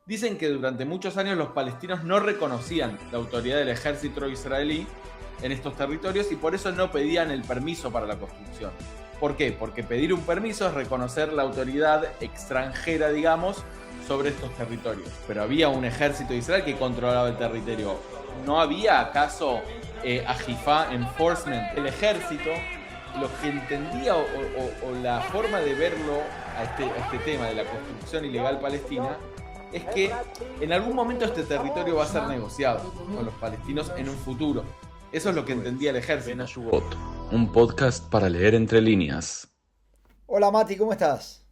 Dicen que durante muchos años los palestinos no reconocían la autoridad del ejército israelí en estos territorios y por eso no pedían el permiso para la construcción. ¿Por qué? Porque pedir un permiso es reconocer la autoridad extranjera, digamos, sobre estos territorios. Pero había un ejército de Israel que controlaba el territorio. ¿No había acaso Ajifá, enforcement? El ejército, lo que entendía o la forma de verlo a este tema de la construcción ilegal palestina es que en algún momento este territorio va a ser negociado con los palestinos en un futuro. Eso es lo que entendía el ejército. Un podcast para leer entre líneas. Hola Mati, ¿cómo estás?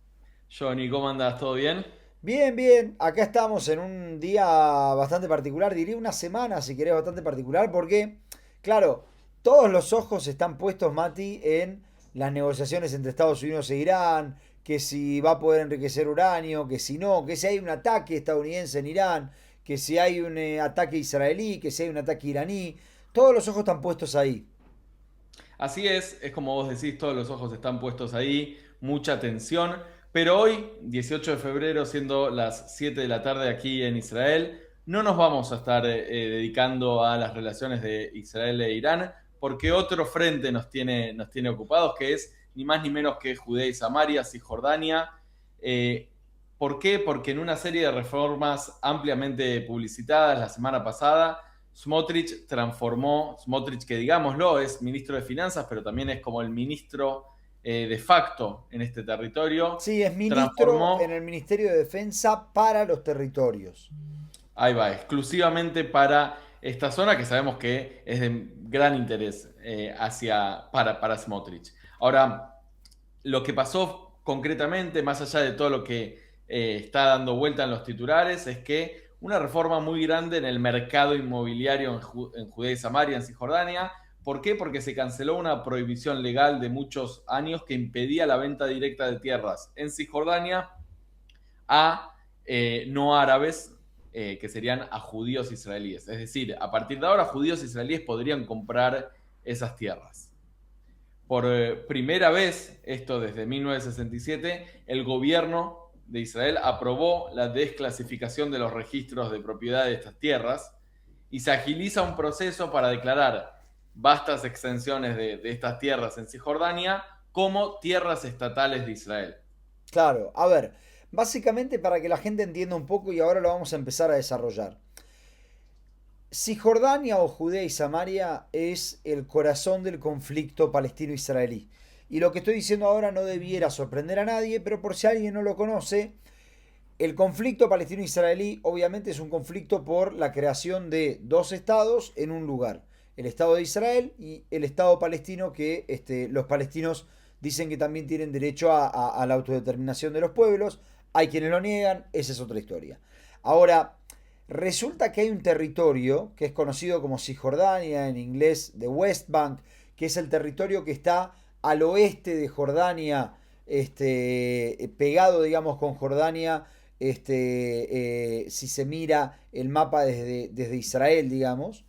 Johnny, ¿cómo andás? ¿Todo bien? Bien, bien. Acá estamos en un día bastante particular, diría una semana si querés bastante particular, porque, claro, todos los ojos están puestos, Mati, en las negociaciones entre Estados Unidos e Irán, que si va a poder enriquecer uranio, que si no, que si hay un ataque estadounidense en Irán, que si hay un ataque israelí, que si hay un ataque iraní. Todos los ojos están puestos ahí. Así es como vos decís, todos los ojos están puestos ahí, mucha atención. Pero hoy, 18 de febrero, siendo las 7 de la tarde aquí en Israel, no nos vamos a estar dedicando a las relaciones de Israel e Irán, porque otro frente nos tiene ocupados, que es ni más ni menos que Judea y Samaria, Cisjordania. Eh, ¿Por qué? Porque en una serie de reformas ampliamente publicitadas la semana pasada, Smotrich que digámoslo es ministro de Finanzas, pero también es como el ministro de facto en este territorio, Sí, es ministro en transformó, el Ministerio de Defensa para los territorios. ahí va, exclusivamente para esta zona que sabemos que es de gran interés para Smotrich. Ahora, lo que pasó concretamente, más allá de todo lo que está dando vuelta en los titulares, es que una reforma muy grande en el mercado inmobiliario en Judea y Samaria, en Cisjordania. ¿Por qué? Porque se canceló una prohibición legal de muchos años que impedía la venta directa de tierras en Cisjordania a no árabes, que serían a judíos israelíes. Es decir, a partir de ahora judíos israelíes podrían comprar esas tierras. Por primera vez, esto desde 1967, el gobierno de Israel aprobó la desclasificación de los registros de propiedad de estas tierras y se agiliza un proceso para declarar vastas extensiones de estas tierras en Cisjordania como tierras estatales de Israel. Claro, a ver, básicamente para que la gente entienda un poco y ahora lo vamos a empezar a desarrollar. Cisjordania o Judea y Samaria es el corazón del conflicto palestino-israelí. Y lo que estoy diciendo ahora no debiera sorprender a nadie, pero por si alguien no lo conoce, el conflicto palestino-israelí obviamente es un conflicto por la creación de dos estados en un lugar. El Estado de Israel y el Estado palestino que los palestinos dicen que también tienen derecho a la autodeterminación de los pueblos. Hay quienes lo niegan, esa es otra historia. Ahora, resulta que hay un territorio que es conocido como Cisjordania, en inglés de West Bank, que es el territorio que está al oeste de Jordania, pegado, digamos, con Jordania, si se mira el mapa desde Israel, digamos,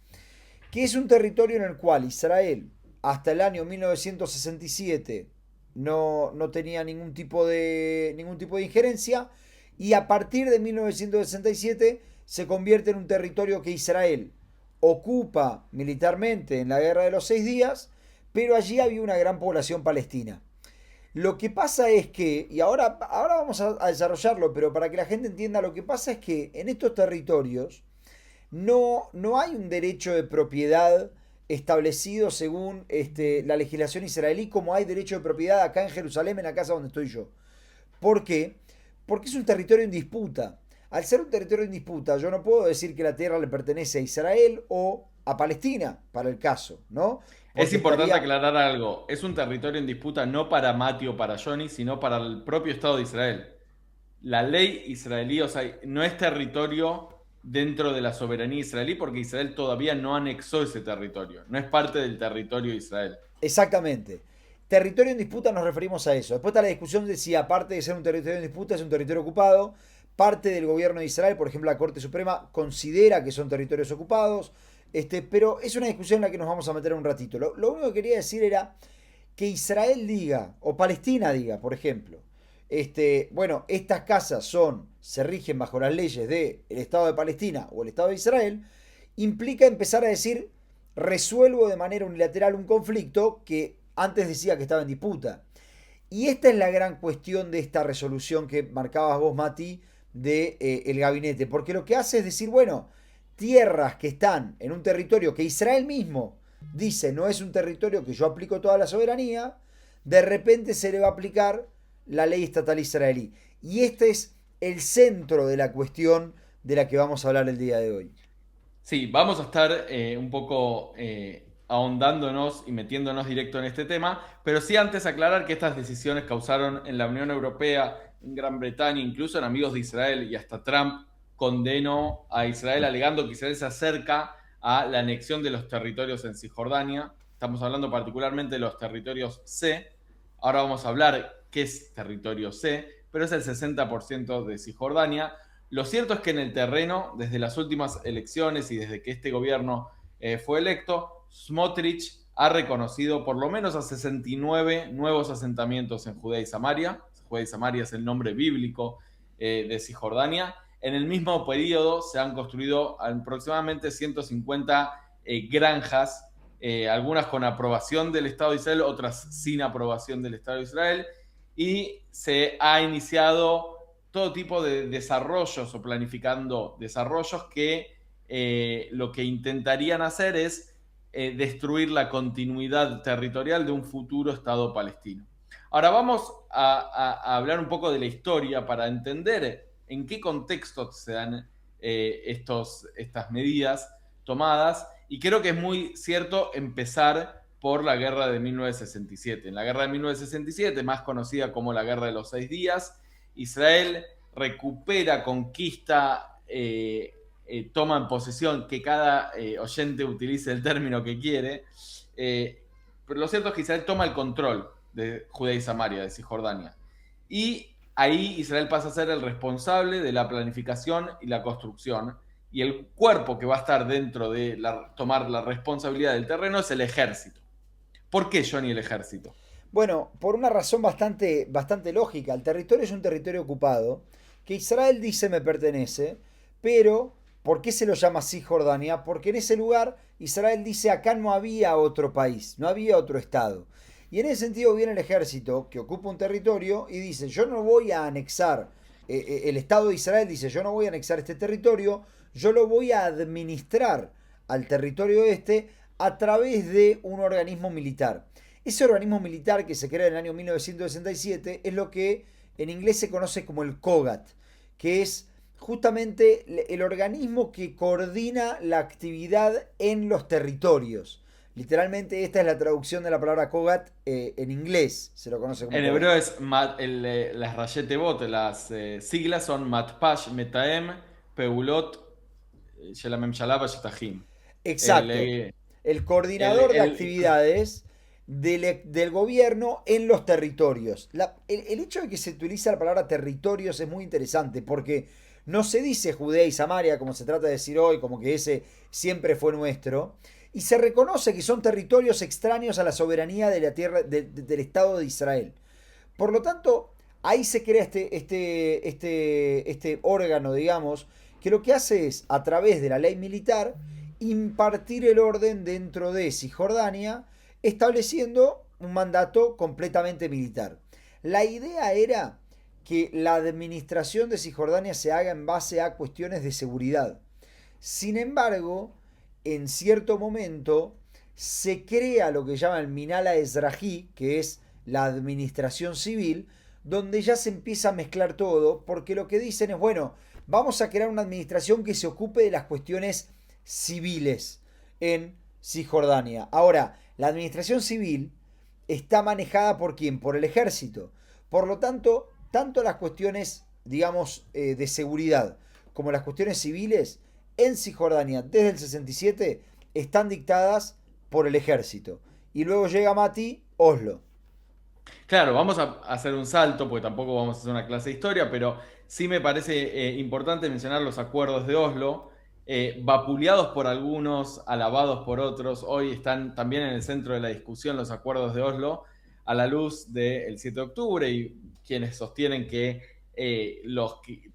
que es un territorio en el cual Israel, hasta el año 1967, no tenía ningún tipo de injerencia, y a partir de 1967 se convierte en un territorio que Israel ocupa militarmente en la Guerra de los 6 días, pero allí había una gran población palestina. Lo que pasa es que, y ahora vamos a desarrollarlo, pero para que la gente entienda, lo que pasa es que en estos territorios no hay un derecho de propiedad establecido según la legislación israelí como hay derecho de propiedad acá en Jerusalén, en la casa donde estoy yo. ¿Por qué? Porque es un territorio en disputa. Al ser un territorio en disputa, yo no puedo decir que la tierra le pertenece a Israel o a Palestina, para el caso, ¿no? Es Porque importante estaría... aclarar algo, es un territorio en disputa no para Mati o para Johnny, sino para el propio Estado de Israel. La ley israelí, o sea, no es territorio dentro de la soberanía israelí porque Israel todavía no anexó ese territorio, no es parte del territorio de Israel. Exactamente. Territorio en disputa nos referimos a eso. Después está la discusión de si aparte de ser un territorio en disputa es un territorio ocupado. Parte del gobierno de Israel, por ejemplo la Corte Suprema, considera que son territorios ocupados. Pero es una discusión en la que nos vamos a meter un ratito. Lo único que quería decir era que Israel diga, o Palestina diga, por ejemplo, bueno, estas casas se rigen bajo las leyes del Estado de Palestina o el Estado de Israel, implica empezar a decir, resuelvo de manera unilateral un conflicto que antes decía que estaba en disputa. Y esta es la gran cuestión de esta resolución que marcabas vos, Mati, de el gabinete, porque lo que hace es decir, bueno, tierras que están en un territorio que Israel mismo dice no es un territorio que yo aplico toda la soberanía, de repente se le va a aplicar la ley estatal israelí. Y este es el centro de la cuestión de la que vamos a hablar el día de hoy. Sí, vamos a estar un poco ahondándonos y metiéndonos directo en este tema, pero sí antes aclarar que estas decisiones causaron en la Unión Europea, en Gran Bretaña, incluso en amigos de Israel, y hasta Trump condenó a Israel alegando que Israel se acerca a la anexión de los territorios en Cisjordania. Estamos hablando particularmente de los territorios C. Ahora vamos a hablar qué es territorio C, pero es el 60% de Cisjordania. Lo cierto es que en el terreno, desde las últimas elecciones y desde que este gobierno fue electo, Smotrich ha reconocido por lo menos a 69 nuevos asentamientos en Judea y Samaria. Judea y Samaria es el nombre bíblico de Cisjordania. En el mismo periodo se han construido aproximadamente 150 granjas, algunas con aprobación del Estado de Israel, otras sin aprobación del Estado de Israel, y se ha iniciado todo tipo de desarrollos o planificando desarrollos que lo que intentarían hacer es destruir la continuidad territorial de un futuro Estado palestino. Ahora vamos a hablar un poco de la historia para entender en qué contexto se dan estas medidas tomadas, y creo que es muy cierto empezar por la guerra de 1967. En la guerra de 1967, más conocida como la Guerra de los 6 días, Israel recupera, conquista, toma en posesión, que cada oyente utilice el término que quiere, pero lo cierto es que Israel toma el control de Judea y Samaria, de Cisjordania. Y ahí Israel pasa a ser el responsable de la planificación y la construcción, y el cuerpo que va a estar dentro de tomar la responsabilidad del terreno es el ejército. ¿Por qué, Johnny, el ejército? Bueno, por una razón bastante lógica. El territorio es un territorio ocupado que Israel dice me pertenece, pero ¿por qué se lo llama Cisjordania? Porque en ese lugar Israel dice acá no había otro país, no había otro estado. Y en ese sentido viene el ejército que ocupa un territorio y dice yo no voy a anexar, el Estado de Israel dice yo no voy a anexar este territorio, yo lo voy a administrar al territorio este a través de un organismo militar. Ese organismo militar que se crea en el año 1967 es lo que en inglés se conoce como el COGAT, que es justamente el organismo que coordina la actividad en los territorios. Literalmente esta es la traducción de la palabra COGAT en inglés, se lo conoce como En COGAT. hebreo es las rayetebot, las siglas son Matpash, Metaem, Peulot, Shelam Memshalá, Shetahim. El, Exacto, eh, el el, coordinador de el, actividades del gobierno en los territorios. El hecho de que se utiliza la palabra territorios es muy interesante porque no se dice Judea y Samaria como se trata de decir hoy, como que ese siempre fue nuestro, y se reconoce que son territorios extraños a la soberanía de la tierra del Estado de Israel. Por lo tanto, ahí se crea este órgano, digamos, que lo que hace es, a través de la ley militar, impartir el orden dentro de Cisjordania, estableciendo un mandato completamente militar. La idea era que la administración de Cisjordania se haga en base a cuestiones de seguridad. Sin embargo, en cierto momento se crea lo que llama el Minala Ezrahi, que es la administración civil, donde ya se empieza a mezclar todo, porque lo que dicen es, bueno, vamos a crear una administración que se ocupe de las cuestiones civiles en Cisjordania. Ahora, la administración civil está manejada por quién? Por el ejército. Por lo tanto, tanto las cuestiones, digamos, de seguridad como las cuestiones civiles en Cisjordania desde el 67 están dictadas por el ejército. Y luego llega Mati, Oslo. Claro, vamos a hacer un salto, porque tampoco vamos a hacer una clase de historia, pero sí me parece importante mencionar los acuerdos de Oslo, vapuleados por algunos, alabados por otros. Hoy están también en el centro de la discusión los acuerdos de Oslo, a la luz del 7 de octubre y quienes sostienen que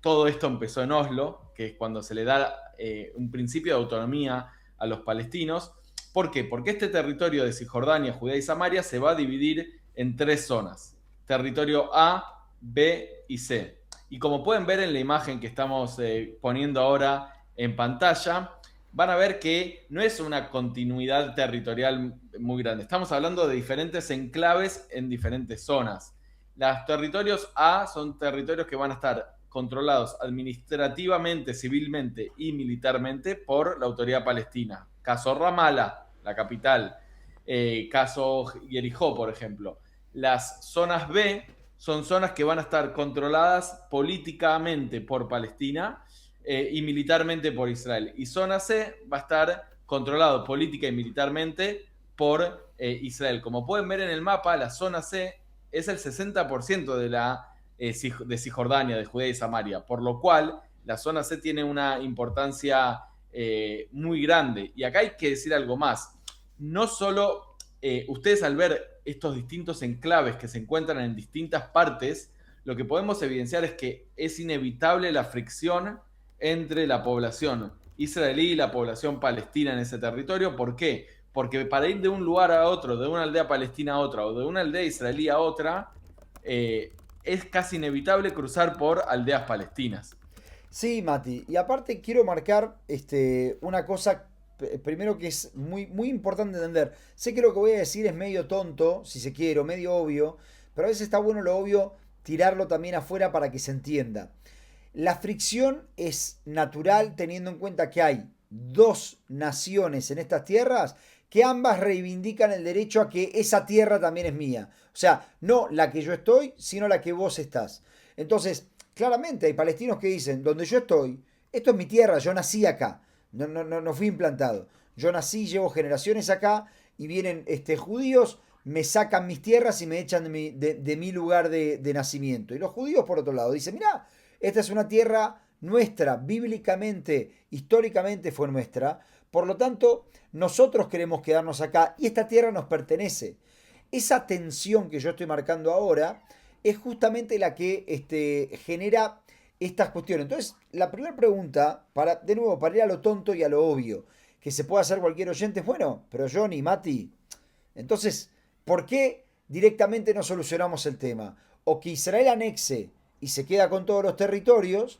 todo esto empezó en Oslo, que es cuando se le da un principio de autonomía a los palestinos. ¿Por qué? Porque este territorio de Cisjordania, Judea y Samaria se va a dividir en 3 zonas. Territorio A, B y C. Y como pueden ver en la imagen que estamos poniendo ahora en pantalla, van a ver que no es una continuidad territorial muy grande. Estamos hablando de diferentes enclaves en diferentes zonas. Los territorios A son territorios que van a estar controlados administrativamente, civilmente y militarmente por la autoridad palestina. Caso Ramallah, la capital. Caso Jericó, por ejemplo. Las zonas B son zonas que van a estar controladas políticamente por Palestina y militarmente por Israel. Y zona C va a estar controlado política y militarmente por Israel. Como pueden ver en el mapa, la zona C es el 60% de Cisjordania, de Judea y Samaria, por lo cual la zona C tiene una importancia muy grande. Y acá hay que decir algo más. No solo ustedes al ver estos distintos enclaves que se encuentran en distintas partes, lo que podemos evidenciar es que es inevitable la fricción entre la población israelí y la población palestina en ese territorio. ¿Por qué? Porque para ir de un lugar a otro, de una aldea palestina a otra o de una aldea israelí a otra, es casi inevitable cruzar por aldeas palestinas. Sí, Mati. Y aparte quiero marcar una cosa, primero que es muy importante entender. Sé que lo que voy a decir es medio tonto, si se quiere, o medio obvio, pero a veces está bueno lo obvio tirarlo también afuera para que se entienda. La fricción es natural teniendo en cuenta que hay dos naciones en estas tierras que ambas reivindican el derecho a que esa tierra también es mía. O sea, no la que yo estoy, sino la que vos estás. Entonces, claramente hay palestinos que dicen, donde yo estoy, esto es mi tierra, yo nací acá, no fui implantado. Yo nací, llevo generaciones acá y vienen judíos, me sacan mis tierras y me echan de mi lugar de nacimiento. Y los judíos, por otro lado, dicen, mirá, esta es una tierra nuestra, bíblicamente, históricamente fue nuestra. Por lo tanto, nosotros queremos quedarnos acá y esta tierra nos pertenece. Esa tensión que yo estoy marcando ahora es justamente la que genera estas cuestiones. Entonces, la primera pregunta, de nuevo, para ir a lo tonto y a lo obvio, que se puede hacer cualquier oyente, es, bueno, pero Johnny, Mati, entonces, ¿por qué directamente no solucionamos el tema? O que Israel anexe y se queda con todos los territorios,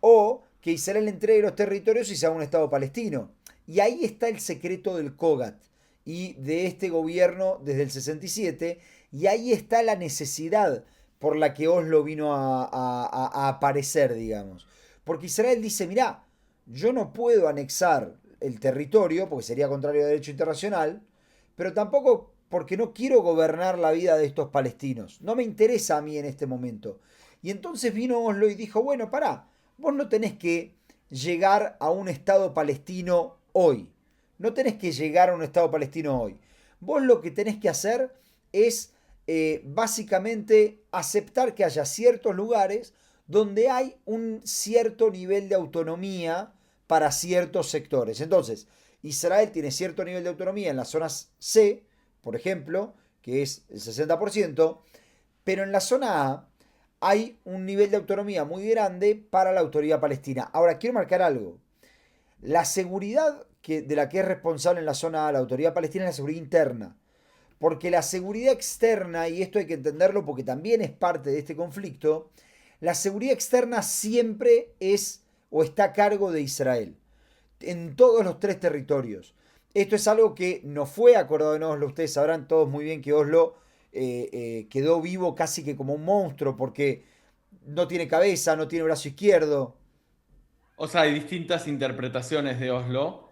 o que Israel entregue los territorios y se haga un Estado palestino. Y ahí está el secreto del COGAT y de este gobierno desde el 67, y ahí está la necesidad por la que Oslo vino a aparecer, digamos. Porque Israel dice, mirá, yo no puedo anexar el territorio, porque sería contrario a derecho internacional, pero tampoco porque no quiero gobernar la vida de estos palestinos. No me interesa a mí en este momento. Y entonces vino Oslo y dijo, bueno, pará, vos no tenés que llegar a un Estado palestino hoy. No tenés que llegar a un Estado palestino hoy. Vos lo que tenés que hacer es básicamente aceptar que haya ciertos lugares donde hay un cierto nivel de autonomía para ciertos sectores. Entonces, Israel tiene cierto nivel de autonomía en las zonas C, por ejemplo, que es el 60%, pero en la zona A hay un nivel de autonomía muy grande para la autoridad palestina. Ahora, quiero marcar algo. La seguridad de la que es responsable en la zona A la autoridad palestina es la seguridad interna. Porque la seguridad externa, y esto hay que entenderlo porque también es parte de este conflicto, la seguridad externa siempre es o está a cargo de Israel, en todos los 3 territorios. Esto es algo que no fue acordado en Oslo. Ustedes sabrán todos muy bien que Oslo quedó vivo casi que como un monstruo porque no tiene cabeza, no tiene brazo izquierdo. O sea, hay distintas interpretaciones de Oslo.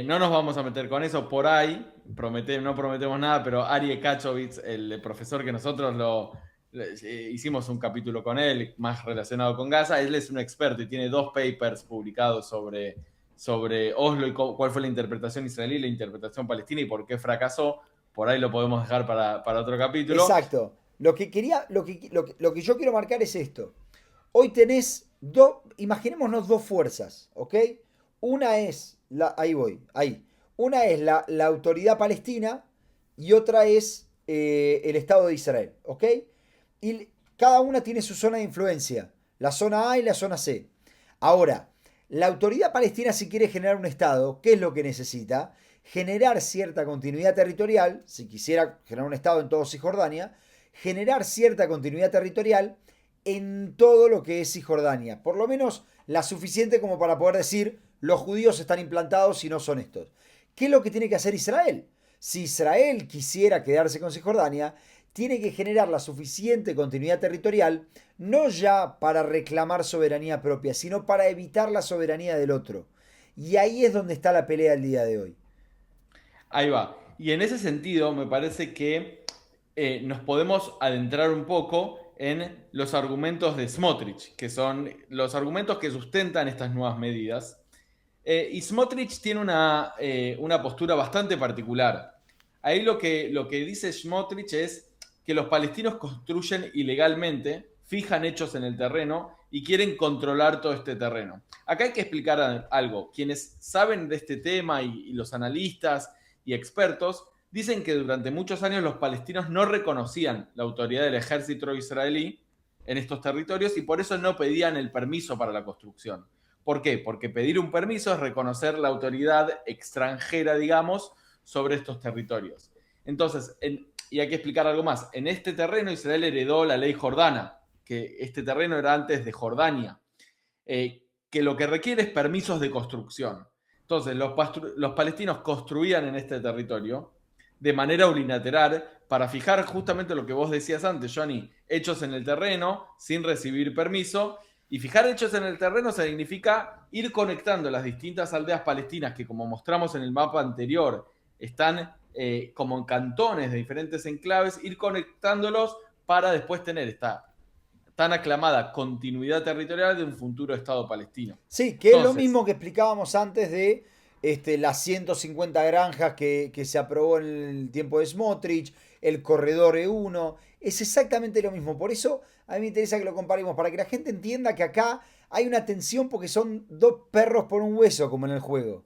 No nos vamos a meter con eso por ahí. No prometemos nada, pero Arie Kachovitz, el profesor que nosotros hicimos un capítulo con él, más relacionado con Gaza, él es un experto y tiene 2 papers publicados sobre Oslo y cuál fue la interpretación israelí, la interpretación palestina y por qué fracasó. Por ahí lo podemos dejar para otro capítulo. Exacto. Lo que yo quiero marcar es esto. Hoy tenés imaginémonos 2 fuerzas, ¿ok? Una es, ahí voy, ahí. Una es la autoridad palestina y otra es el Estado de Israel, ¿ok? Y cada una tiene su zona de influencia, la zona A y la zona C. Ahora, la autoridad palestina, si quiere generar un Estado, ¿qué es lo que necesita? Generar cierta continuidad territorial, si quisiera generar un Estado en todo Cisjordania, generar cierta continuidad territorial en todo lo que es Cisjordania, por lo menos la suficiente como para poder decir los judíos están implantados y no son estos. ¿Qué es lo que tiene que hacer Israel? Si Israel quisiera quedarse con Cisjordania, tiene que generar la suficiente continuidad territorial, no ya para reclamar soberanía propia, sino para evitar la soberanía del otro. Y ahí es donde está la pelea el día de hoy. Ahí va. Y en ese sentido, me parece que nos podemos adentrar un poco en los argumentos de Smotrich, que son los argumentos que sustentan estas nuevas medidas. Y Smotrich tiene una postura bastante particular. Ahí lo que dice Smotrich es que los palestinos construyen ilegalmente, fijan hechos en el terreno y quieren controlar todo este terreno. Acá hay que explicar algo. Quienes saben de este tema y los analistas y expertos dicen que durante muchos años los palestinos no reconocían la autoridad del ejército israelí en estos territorios y por eso no pedían el permiso para la construcción. ¿Por qué? Porque pedir un permiso es reconocer la autoridad extranjera, digamos, sobre estos territorios. Entonces, y hay que explicar algo más. En este terreno Israel heredó la ley jordana, que este terreno era antes de Jordania, que lo que requiere es permisos de construcción. Entonces, los palestinos construían en este territorio de manera unilateral para fijar justamente lo que vos decías antes, Johnny, hechos en el terreno sin recibir permiso. Y fijar hechos en el terreno significa ir conectando las distintas aldeas palestinas que, como mostramos en el mapa anterior, están como en cantones de diferentes enclaves, ir conectándolos para después tener esta tan aclamada continuidad territorial de un futuro Estado palestino. Sí, que entonces, es lo mismo que explicábamos antes de las 150 granjas que se aprobó en el tiempo de Smotrich, el corredor E1, es exactamente lo mismo. Por eso a mí me interesa que lo comparemos, para que la gente entienda que acá hay una tensión porque son dos perros por un hueso, como en el juego.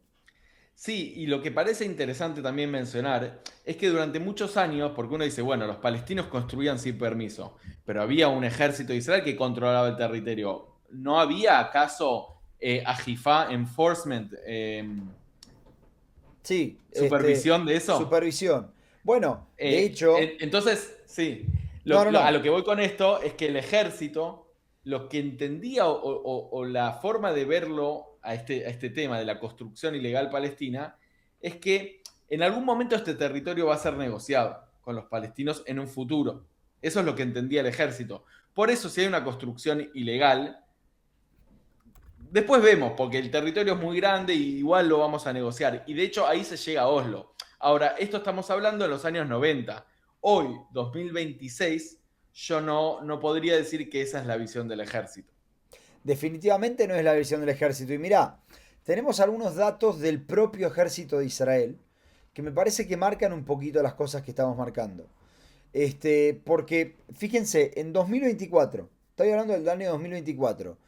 Sí, y lo que parece interesante también mencionar es que durante muchos años, porque uno dice, bueno, los palestinos construían sin permiso, pero había un ejército de Israel que controlaba el territorio. ¿No había acaso Ajifá, enforcement, sí, supervisión de eso? Supervisión. Bueno, de hecho... Entonces, sí, no. A lo que voy con esto es que el ejército, lo que entendía o la forma de verlo a este tema de la construcción ilegal palestina, es que en algún momento este territorio va a ser negociado con los palestinos en un futuro. Eso es lo que entendía el ejército. Por eso, si hay una construcción ilegal, después vemos, porque el territorio es muy grande y igual lo vamos a negociar. Y de hecho ahí se llega a Oslo. Ahora, esto estamos hablando en los años 90. Hoy, 2026, yo no podría decir que esa es la visión del ejército. Definitivamente no es la visión del ejército. Y mirá, tenemos algunos datos del propio ejército de Israel que me parece que marcan un poquito las cosas que estamos marcando. Porque, fíjense, en 2024, estoy hablando del año 2024,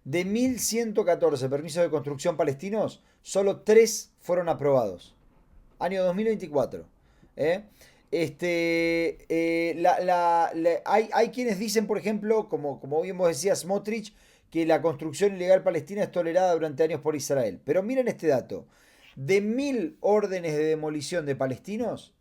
de 1.114 permisos de construcción palestinos, solo 3 fueron aprobados. Año 2024. Hay quienes dicen, por ejemplo, como bien vos decías, Smotrich, que la construcción ilegal palestina es tolerada durante años por Israel. Pero miren este dato. De 1.000 órdenes de demolición de palestinos,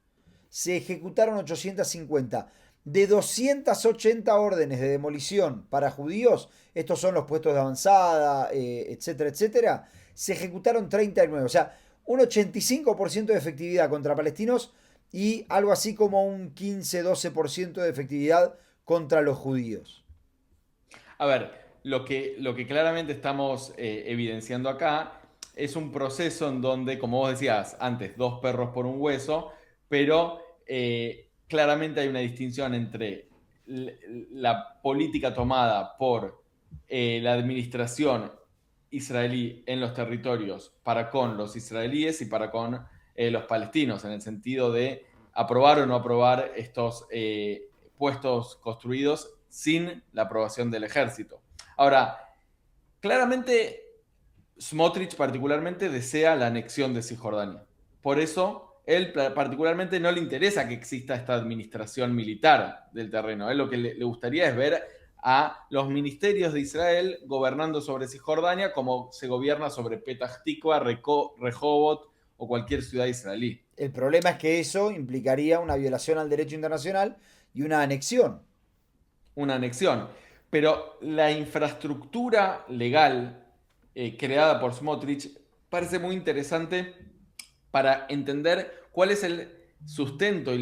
se ejecutaron 850. De 280 órdenes de demolición para judíos, estos son los puestos de avanzada, etcétera, etcétera, se ejecutaron 39. O sea, un 85% de efectividad contra palestinos y algo así como un 15-12% de efectividad contra los judíos. A ver, lo que claramente estamos evidenciando acá es un proceso en donde, como vos decías antes, dos perros por un hueso, pero claramente hay una distinción entre la política tomada por la administración israelí en los territorios para con los israelíes y para con los palestinos, en el sentido de aprobar o no aprobar estos puestos construidos sin la aprobación del ejército. Ahora, claramente Smotrich particularmente desea la anexión de Cisjordania. Por eso, él particularmente no le interesa que exista esta administración militar del terreno. Él lo que le gustaría es ver a los ministerios de Israel gobernando sobre Cisjordania como se gobierna sobre Petah Tikva, Rehovot o cualquier ciudad israelí. El problema es que eso implicaría una violación al derecho internacional y una anexión. Una anexión. Pero la infraestructura legal creada por Smotrich parece muy interesante para entender cuál es el sustento y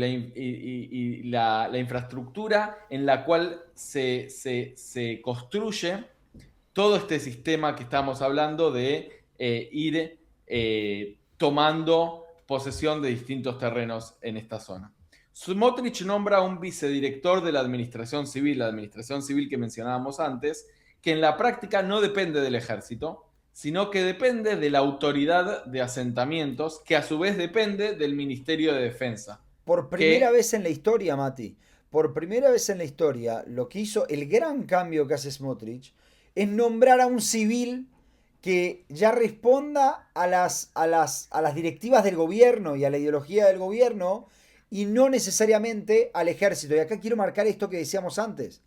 la infraestructura en la cual se construye todo este sistema que estamos hablando de ir tomando posesión de distintos terrenos en esta zona. Smotrich nombra a un vicedirector de la administración civil que mencionábamos antes, que en la práctica no depende del ejército, sino que depende de la autoridad de asentamientos, que a su vez depende del Ministerio de Defensa. Por primera vez en la historia, Mati, por primera vez en la historia, lo que hizo, el gran cambio que hace Smotrich, es nombrar a un civil que ya responda a las directivas del gobierno y a la ideología del gobierno, y no necesariamente al ejército. Y acá quiero marcar esto que decíamos antes.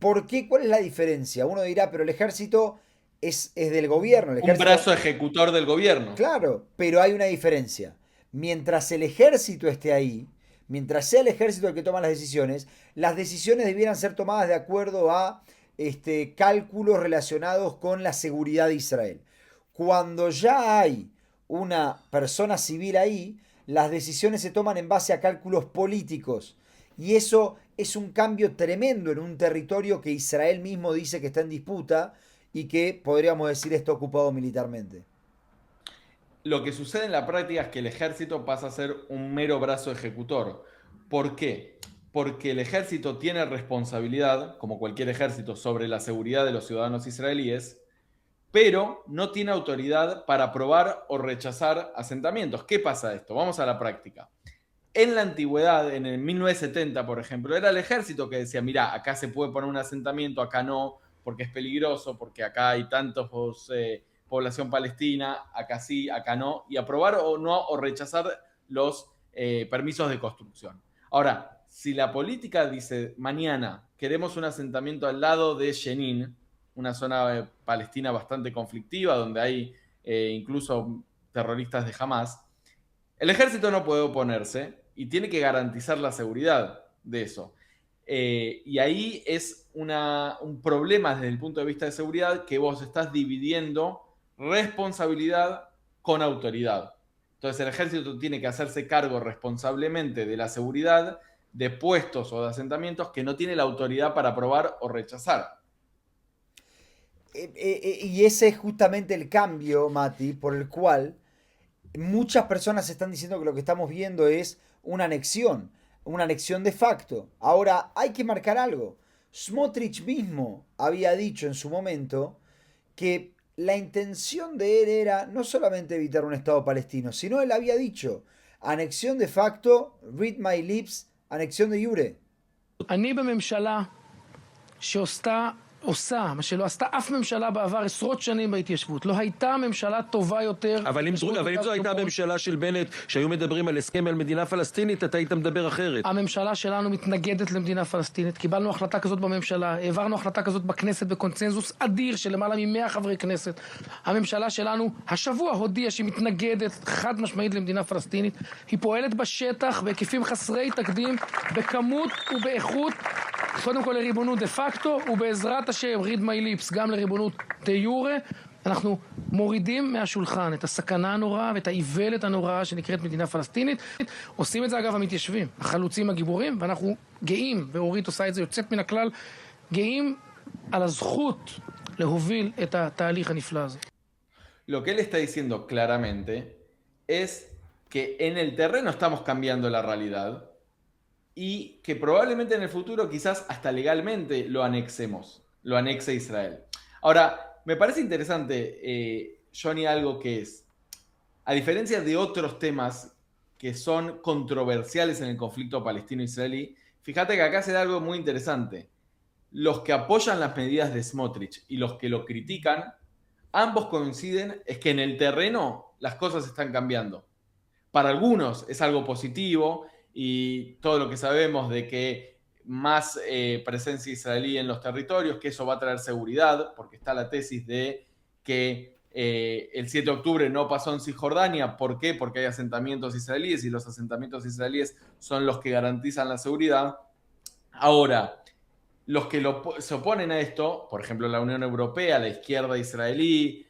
¿Por qué? ¿Cuál es la diferencia? Uno dirá, pero el ejército es del gobierno. El ejército, un brazo ejecutor del gobierno. Claro, pero hay una diferencia. Mientras el ejército esté ahí, mientras sea el ejército el que toma las decisiones debieran ser tomadas de acuerdo a cálculos relacionados con la seguridad de Israel. Cuando ya hay una persona civil ahí, las decisiones se toman en base a cálculos políticos. Y eso es un cambio tremendo en un territorio que Israel mismo dice que está en disputa y que, podríamos decir, está ocupado militarmente. Lo que sucede en la práctica es que el ejército pasa a ser un mero brazo ejecutor. ¿Por qué? Porque el ejército tiene responsabilidad, como cualquier ejército, sobre la seguridad de los ciudadanos israelíes, pero no tiene autoridad para aprobar o rechazar asentamientos. ¿Qué pasa esto? Vamos a la práctica. En la antigüedad, en el 1970, por ejemplo, era el ejército que decía, mira, acá se puede poner un asentamiento, acá no, porque es peligroso, porque acá hay tantos población palestina, acá sí, acá no, y aprobar o no, o rechazar los permisos de construcción. Ahora, si la política dice, mañana queremos un asentamiento al lado de Jenin, una zona palestina bastante conflictiva, donde hay incluso terroristas de Hamas, el ejército no puede oponerse y tiene que garantizar la seguridad de eso. Y ahí es un problema desde el punto de vista de seguridad, que vos estás dividiendo responsabilidad con autoridad. Entonces el ejército tiene que hacerse cargo responsablemente de la seguridad de puestos o de asentamientos que no tiene la autoridad para aprobar o rechazar. Y ese es justamente el cambio, Mati, por el cual muchas personas están diciendo que lo que estamos viendo es una anexión de facto. Ahora, hay que marcar algo. Smotrich mismo había dicho en su momento que la intención de él era no solamente evitar un Estado palestino, sino él había dicho anexión de facto, read my lips, anexión de jure. אני בממשלה עושה מה שלא עשתה אף ממשלה בעבר עשרות שנים בהתיישבות. לא הייתה ממשלה טובה יותר. אבל אם זו הייתה הממשלה של בנט, שהיו מדברים על הסכם על מדינה פלסטינית, אתה היית מדבר אחרת. הממשלה שלנו מתנגדת למדינה פלסטינית. קיבלנו החלטה כזאת בממשלה, העברנו החלטה כזאת בכנסת בקונצנזוס אדיר של למעלה מ-100 חברי כנסת. הממשלה שלנו השבוע הודיעה שהיא מתנגדת חד משמעית למדינה פלסטינית. היא פועלת בשטח בהיקפים חסרי תקדים, בכמות ובאיכות, קודם כל לריבונות דה פקטו ובעזרת השם read my lips גם לריבונות דה יורה. אנחנו מורידים מהשולחן את הסכנה הנוראה ואת האיוולת הנוראה שנקראת מדינה פלסטינית. עושים את זה אגב המתיישבים, החלוצים הגיבורים, ואנחנו גאים, ואורית עושה את זה יוצאת מן הכלל, גאים על הזכות להוביל את התהליך הנפלא הזה. Lo que él está diciendo claramente es que en el terreno estamos cambiando la realidad y que probablemente en el futuro quizás hasta legalmente lo anexe Israel. Ahora, me parece interesante, Johnny, algo que es, a diferencia de otros temas que son controversiales en el conflicto palestino-israelí, fíjate que acá se da algo muy interesante. Los que apoyan las medidas de Smotrich y los que lo critican, ambos coinciden es que en el terreno las cosas están cambiando. Para algunos es algo positivo y todo lo que sabemos de que más presencia israelí en los territorios, que eso va a traer seguridad, porque está la tesis de que el 7 de octubre no pasó en Cisjordania. ¿Por qué? Porque hay asentamientos israelíes y los asentamientos israelíes son los que garantizan la seguridad. Ahora, los que se oponen a esto, por ejemplo la Unión Europea, la izquierda israelí,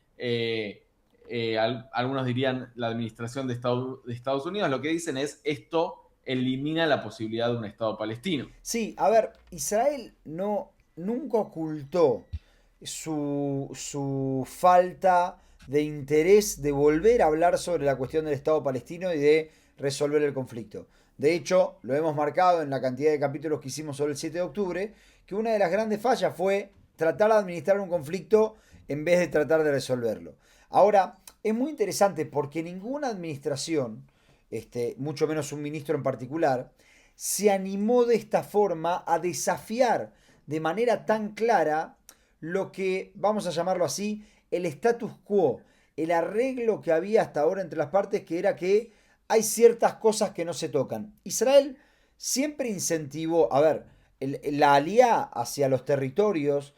algunos dirían la administración de Estados Unidos, lo que dicen es esto elimina la posibilidad de un Estado palestino. Sí, a ver, Israel nunca ocultó su falta de interés de volver a hablar sobre la cuestión del Estado palestino y de resolver el conflicto. De hecho, lo hemos marcado en la cantidad de capítulos que hicimos sobre el 7 de octubre, que una de las grandes fallas fue tratar de administrar un conflicto en vez de tratar de resolverlo. Ahora, es muy interesante porque ninguna administración, mucho menos un ministro en particular, se animó de esta forma a desafiar de manera tan clara lo que, vamos a llamarlo así, el status quo, el arreglo que había hasta ahora entre las partes, que era que hay ciertas cosas que no se tocan. Israel siempre incentivó, a ver, la alía hacia los territorios,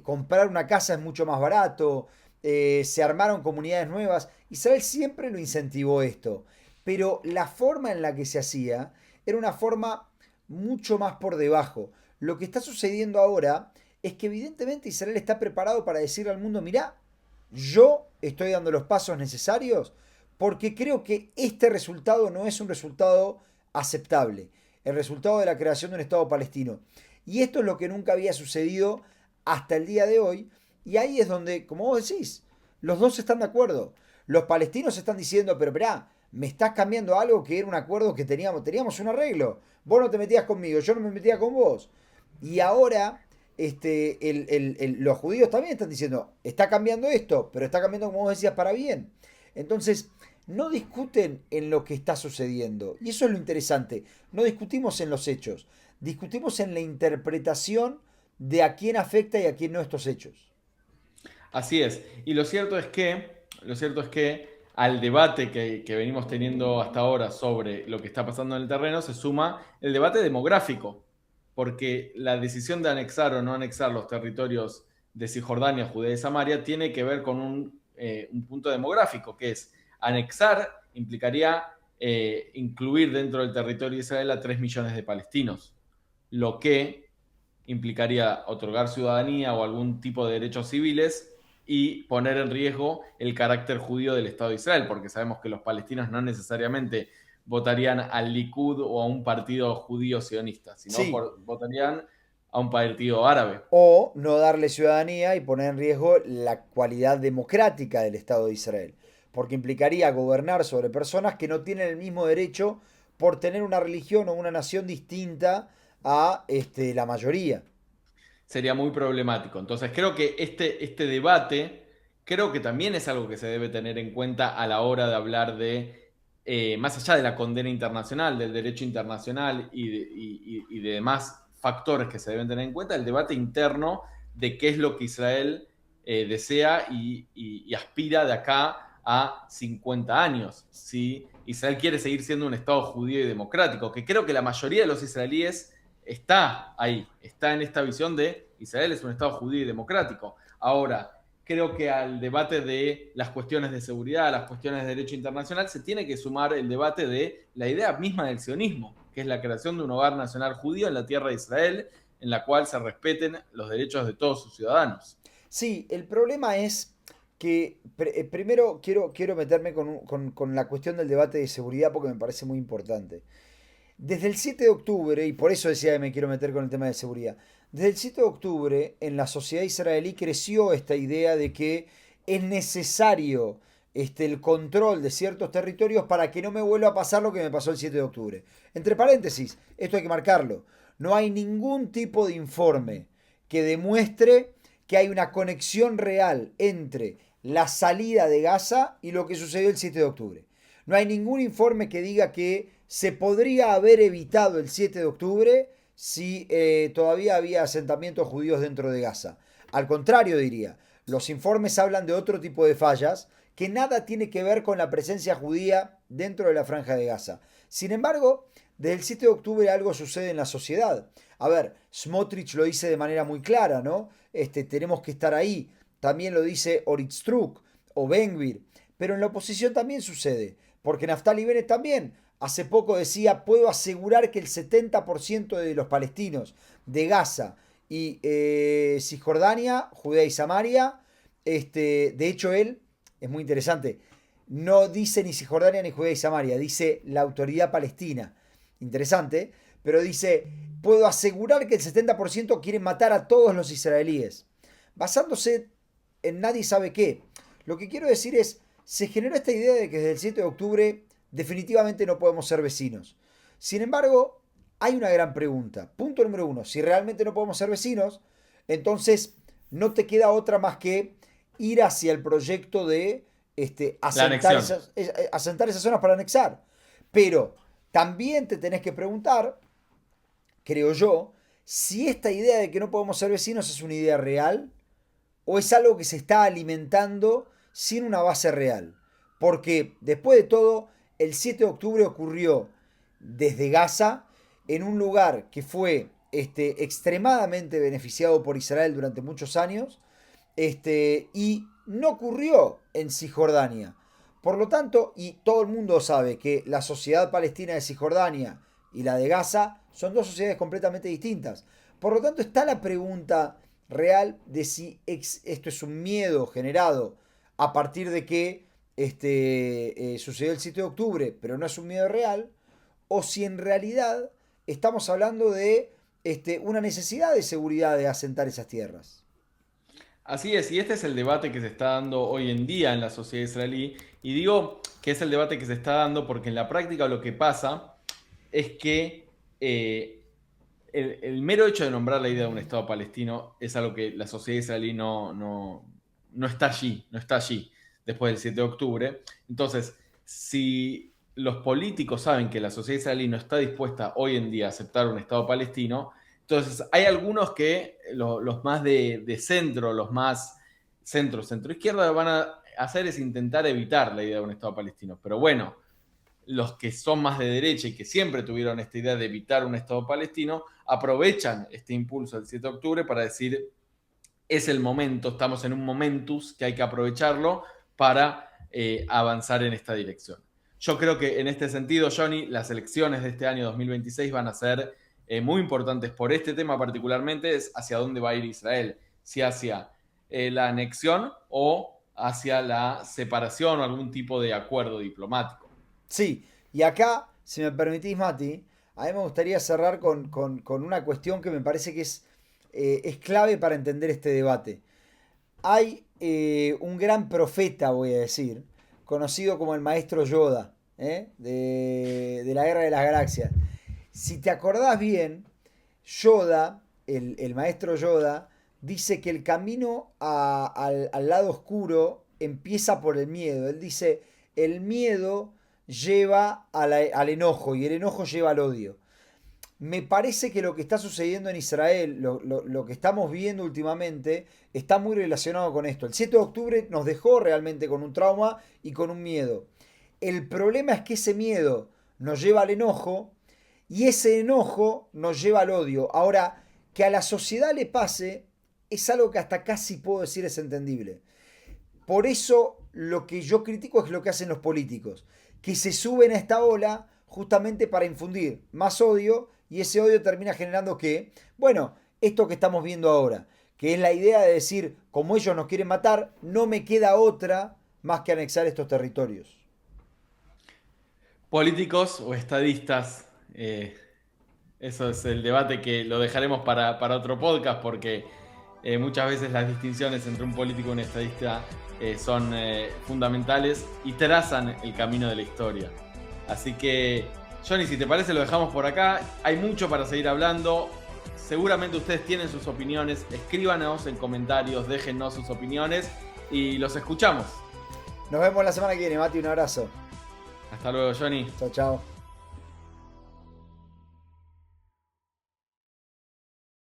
comprar una casa es mucho más barato, se armaron comunidades nuevas. Israel siempre lo incentivó esto, pero la forma en la que se hacía era una forma mucho más por debajo. Lo que está sucediendo ahora es que evidentemente Israel está preparado para decirle al mundo, mirá, yo estoy dando los pasos necesarios porque creo que este resultado no es un resultado aceptable, el resultado de la creación de un Estado palestino. Y esto es lo que nunca había sucedido hasta el día de hoy, y ahí es donde, como vos decís, los dos están de acuerdo. Los palestinos están diciendo, pero esperá, me estás cambiando algo que era un acuerdo que teníamos un arreglo. Vos no te metías conmigo, yo no me metía con vos. Y ahora los judíos también están diciendo, está cambiando esto, pero está cambiando, como vos decías, para bien. Entonces, no discuten en lo que está sucediendo. Y eso es lo interesante. No discutimos en los hechos. Discutimos en la interpretación de a quién afecta y a quién no estos hechos. Así es. Y lo cierto es que al debate que venimos teniendo hasta ahora sobre lo que está pasando en el terreno se suma el debate demográfico, porque la decisión de anexar o no anexar los territorios de Cisjordania, Judea y Samaria tiene que ver con un punto demográfico, que es anexar implicaría incluir dentro del territorio de Israel a 3 millones de palestinos, lo que implicaría otorgar ciudadanía o algún tipo de derechos civiles y poner en riesgo el carácter judío del Estado de Israel, porque sabemos que los palestinos no necesariamente votarían al Likud o a un partido judío sionista, sino Sí. votarían a un partido árabe. O no darle ciudadanía y poner en riesgo la cualidad democrática del Estado de Israel. Porque implicaría gobernar sobre personas que no tienen el mismo derecho por tener una religión o una nación distinta a la mayoría. Sería muy problemático. Entonces creo que este debate, creo que también es algo que se debe tener en cuenta a la hora de hablar de, más allá de la condena internacional, del derecho internacional y de demás factores que se deben tener en cuenta, el debate interno de qué es lo que Israel desea y aspira de acá a 50 años. Si Israel quiere seguir siendo un Estado judío y democrático, que creo que la mayoría de los israelíes está ahí, está en esta visión de Israel es un Estado judío y democrático. Ahora, creo que al debate de las cuestiones de seguridad, las cuestiones de derecho internacional, se tiene que sumar el debate de la idea misma del sionismo, que es la creación de un hogar nacional judío en la tierra de Israel, en la cual se respeten los derechos de todos sus ciudadanos. Sí, el problema es que primero quiero meterme con la cuestión del debate de seguridad porque me parece muy importante. Desde el 7 de octubre, y por eso decía que me quiero meter con el tema de seguridad, desde el 7 de octubre en la sociedad israelí creció esta idea de que es necesario el control de ciertos territorios para que no me vuelva a pasar lo que me pasó el 7 de octubre. Entre paréntesis, esto hay que marcarlo, no hay ningún tipo de informe que demuestre que hay una conexión real entre la salida de Gaza y lo que sucedió el 7 de octubre. No hay ningún informe que diga que se podría haber evitado el 7 de octubre si todavía había asentamientos judíos dentro de Gaza. Al contrario, diría, los informes hablan de otro tipo de fallas que nada tiene que ver con la presencia judía dentro de la Franja de Gaza. Sin embargo, desde el 7 de octubre algo sucede en la sociedad. A ver, Smotrich lo dice de manera muy clara, ¿no? Tenemos que estar ahí. También lo dice Oritztruk o Ben-Gvir. Pero en la oposición también sucede, porque Naftali Bennett también hace poco decía: puedo asegurar que el 70% de los palestinos de Gaza y Cisjordania, Judea y Samaria, de hecho él, es muy interesante, no dice ni Cisjordania ni Judea y Samaria, dice la autoridad palestina. Interesante, pero dice: puedo asegurar que el 70% quieren matar a todos los israelíes, basándose en nadie sabe qué. Lo que quiero decir es, se generó esta idea de que desde el 7 de octubre definitivamente no podemos ser vecinos. Sin embargo, hay una gran pregunta. Punto número 1, si realmente no podemos ser vecinos, entonces no te queda otra más que ir hacia el proyecto de asentar esas zonas para anexar. Pero también te tenés que preguntar, creo yo, si esta idea de que no podemos ser vecinos es una idea real o es algo que se está alimentando sin una base real. Porque después de todo, el 7 de octubre ocurrió desde Gaza, en un lugar que fue extremadamente beneficiado por Israel durante muchos años, y no ocurrió en Cisjordania. Por lo tanto, y todo el mundo sabe que la sociedad palestina de Cisjordania y la de Gaza son dos sociedades completamente distintas. Por lo tanto, está la pregunta real de si esto es un miedo generado a partir de que sucedió el 7 de octubre, pero no es un miedo real, o si en realidad estamos hablando de una necesidad de seguridad de asentar esas tierras. Así es, y este es el debate que se está dando hoy en día en la sociedad israelí, y digo que es el debate que se está dando porque en la práctica lo que pasa es que el mero hecho de nombrar la idea de un Estado palestino es algo que la sociedad israelí no está allí, no está allí después del 7 de octubre. Entonces, si los políticos saben que la sociedad israelí no está dispuesta hoy en día a aceptar un Estado palestino, entonces hay algunos que, los más de centro, los más centro-izquierda, lo van a hacer es intentar evitar la idea de un Estado palestino. Pero bueno, los que son más de derecha y que siempre tuvieron esta idea de evitar un Estado palestino, aprovechan este impulso del 7 de octubre para decir: es el momento, estamos en un momentus que hay que aprovecharlo para avanzar en esta dirección. Yo creo que en este sentido, Johnny, las elecciones de este año 2026 van a ser muy importantes por este tema particularmente, es hacia dónde va a ir Israel, si hacia la anexión o hacia la separación o algún tipo de acuerdo diplomático. Sí, y acá, si me permitís, Mati, a mí me gustaría cerrar con una cuestión que me parece que es clave para entender este debate. Hay un gran profeta, voy a decir, conocido como el maestro Yoda, de la Guerra de las Galaxias. Si te acordás bien, Yoda, el maestro Yoda, dice que el camino al lado oscuro empieza por el miedo. Él dice: el miedo lleva al enojo y el enojo lleva al odio. Me parece que lo que está sucediendo en Israel, lo que estamos viendo últimamente, está muy relacionado con esto. El 7 de octubre nos dejó realmente con un trauma y con un miedo. El problema es que ese miedo nos lleva al enojo y ese enojo nos lleva al odio. Ahora, que a la sociedad le pase es algo que hasta casi puedo decir es entendible. Por eso lo que yo critico es lo que hacen los políticos, que se suben a esta ola justamente para infundir más odio, y ese odio termina generando que, bueno, esto que estamos viendo ahora, que es la idea de decir: como ellos nos quieren matar, no me queda otra más que anexar estos territorios. Políticos o estadistas, eso es el debate que lo dejaremos para otro podcast, porque muchas veces las distinciones entre un político y un estadista son fundamentales y trazan el camino de la historia. Así que, Johnny, si te parece, lo dejamos por acá. Hay mucho para seguir hablando. Seguramente ustedes tienen sus opiniones. Escríbanos en comentarios, déjennos sus opiniones y los escuchamos. Nos vemos la semana que viene, Mati. Un abrazo. Hasta luego, Johnny. Chao, chao.